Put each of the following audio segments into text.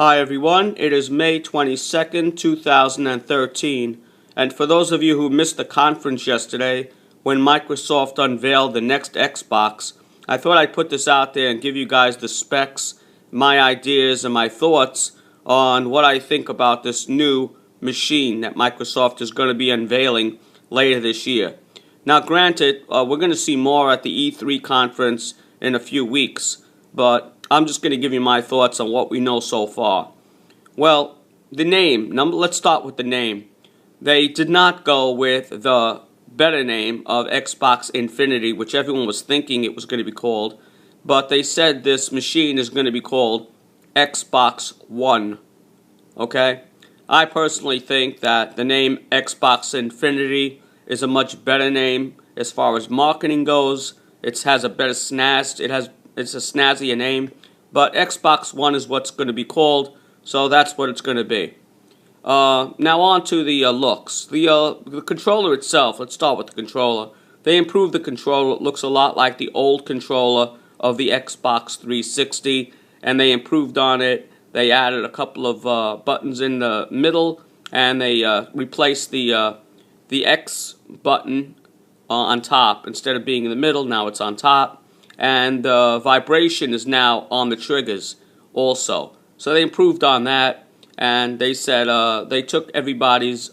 Hi everyone, it is May 22nd, 2013, and for those of you who missed the conference yesterday when Microsoft unveiled the next Xbox, I thought I'd put this out there and give you guys the specs, my ideas, and my thoughts on what I think about this new machine that Microsoft is going to be unveiling later this year. Now granted, we're going to see more at the E3 conference in a few weeks, but I'm just going to give you my thoughts on what we know so far. Well, the name. Let's start with the name. They did not go with the better name of Xbox Infinity, which everyone was thinking it was going to be called, but they said this machine is going to be called Xbox One. Okay? I personally think that the name Xbox Infinity is a much better name as far as marketing goes. It has a better snazz. It's a snazzier name. But Xbox One is what's going to be called, so that's what it's going to be. Now on to the looks. The controller itself, let's start with the controller. They improved the controller. It looks a lot like the old controller of the Xbox 360, and they improved on it. They added a couple of buttons in the middle, and they replaced the X button on top. Instead of being in the middle, now it's on top. And vibration is now on the triggers also. So they improved on that, and they said they took everybody's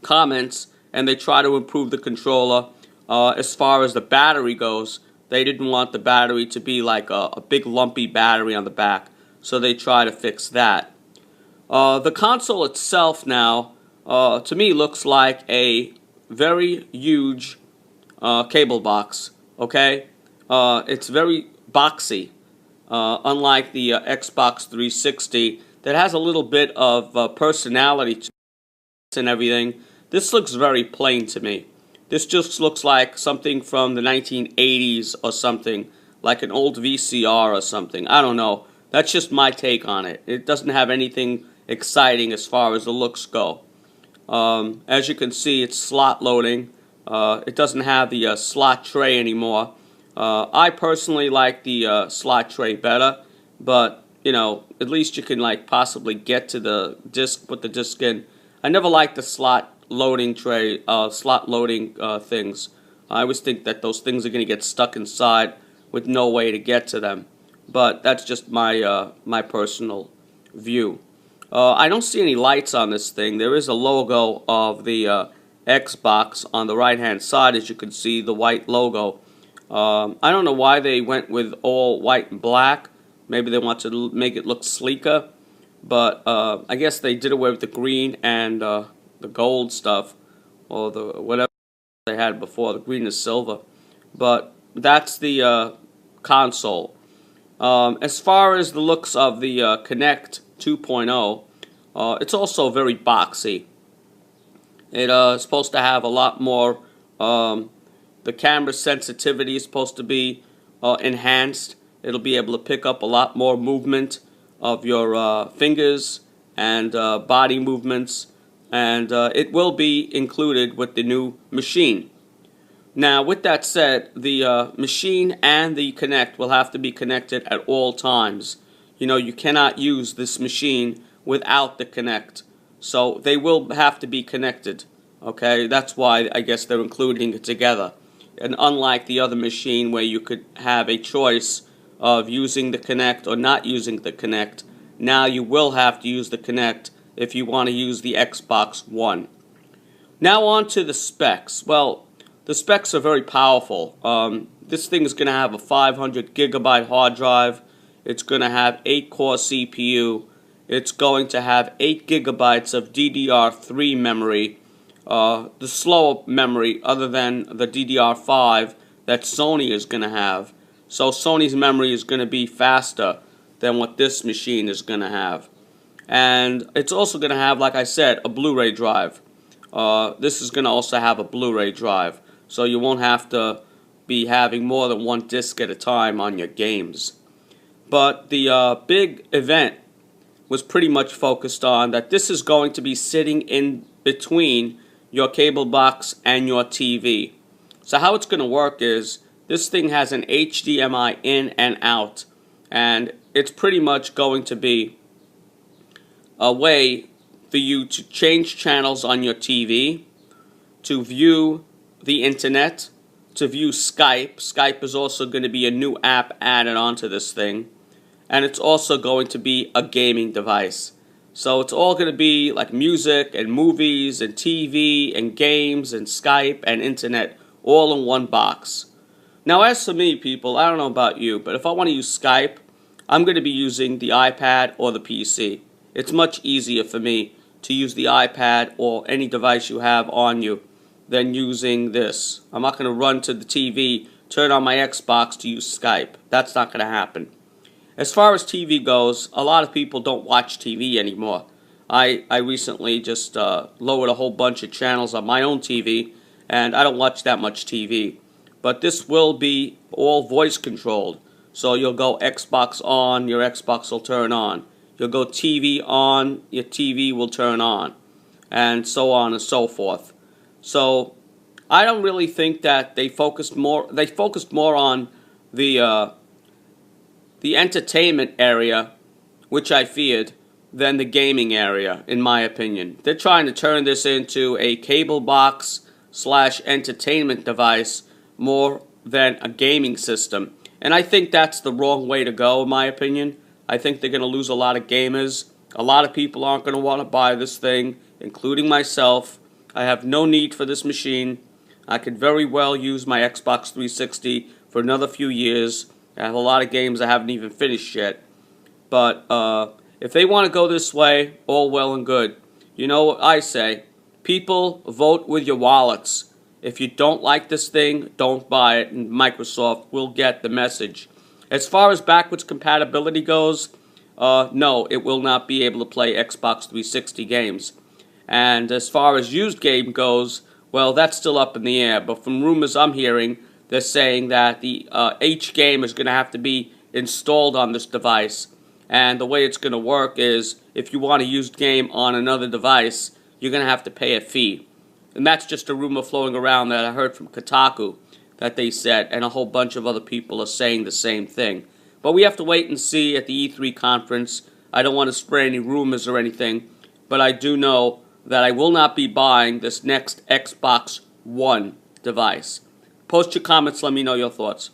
comments and they try to improve the controller. As far as the battery goes, they didn't want the battery to be like a big lumpy battery on the back, so they try to fix that. The console itself now, to me, looks like a very huge cable box. Okay? It's very boxy, unlike the Xbox 360 that has a little bit of personality to it and everything. This looks very plain to me. This just looks like something from the 1980s or something, like an old VCR or something. I don't know. That's just my take on it. It doesn't have anything exciting as far as the looks go. As you can see, it's slot loading. It doesn't have the slot tray anymore. I personally like the slot tray better, but you know, at least you can like possibly get to the disc, put the disc in. I never liked the slot loading tray, slot loading things. I always think that those things are going to get stuck inside with no way to get to them. But that's just my my personal view. I don't see any lights on this thing. There is a logo of the Xbox on the right-hand side, as you can see, the white logo. I don't know why they went with all white and black. Maybe they want to make it look sleeker. But I guess they did away with the green and the gold stuff, or the whatever they had before. The green is silver. But that's the console. As far as the looks of the Kinect 2.0, it's also very boxy. It is supposed to have a lot more. The camera sensitivity is supposed to be enhanced. It'll be able to pick up a lot more movement of your fingers and body movements, and it will be included with the new machine. Now, with that said, the machine and the Kinect will have to be connected at all times. You know, you cannot use this machine without the Kinect, so they will have to be connected. Okay, that's why I guess they're including it together. And unlike the other machine where you could have a choice of using the Kinect or not using the Kinect, now you will have to use the Kinect if you want to use the Xbox One. Now on to the specs. Well, the specs are very powerful. This thing is going to have a 500 gigabyte hard drive. It's going to have 8-core CPU. It's going to have 8 gigabytes of DDR3 memory. The slower memory other than the DDR5 that Sony is going to have. So Sony's memory is going to be faster than what this machine is going to have. And it's also going to have, like I said, a Blu-ray drive. This is going to also have a Blu-ray drive. So you won't have to be having more than one disc at a time on your games. But the big event was pretty much focused on that this is going to be sitting in between your cable box and your TV. So how it's going to work is this thing has an HDMI in and out, and it's pretty much going to be a way for you to change channels on your TV, to view the internet, to view Skype. Skype is also going to be a new app added onto this thing. And it's also going to be a gaming device. So it's all going to be like music and movies and TV and games and Skype and internet all in one box. Now as for me, people, I don't know about you, but if I want to use Skype, I'm going to be using the iPad or the PC. It's much easier for me to use the iPad or any device you have on you than using this. I'm not going to run to the TV, turn on my Xbox to use Skype. That's not going to happen. As far as TV goes, a lot of people don't watch TV anymore. I recently just lowered a whole bunch of channels on my own TV, and I don't watch that much TV. But this will be all voice controlled. So you'll go Xbox on, your Xbox will turn on. You'll go TV on, your TV will turn on. And so on and so forth. So I don't really think that they focused more on the entertainment area, which I feared, than the gaming area, in my opinion. They're trying to turn this into a cable box / entertainment device more than a gaming system. And I think that's the wrong way to go, in my opinion. I think they're going to lose a lot of gamers. A lot of people aren't going to want to buy this thing, including myself. I have no need for this machine. I could very well use my Xbox 360 for another few years. I have a lot of games I haven't even finished yet. But if they want to go this way, all well and good. You know what I say? People, vote with your wallets. If you don't like this thing, don't buy it, and Microsoft will get the message. As far as backwards compatibility goes, no, it will not be able to play Xbox 360 games. And as far as used game goes, well, that's still up in the air. But from rumors I'm hearing, they're saying that the H game is going to have to be installed on this device. And the way it's going to work is, if you want a used game on another device, you're going to have to pay a fee. And that's just a rumor flowing around that I heard from Kotaku that they said, and a whole bunch of other people are saying the same thing. But we have to wait and see at the E3 conference. I don't want to spread any rumors or anything, but I do know that I will not be buying this next Xbox One device. Post your comments, let me know your thoughts.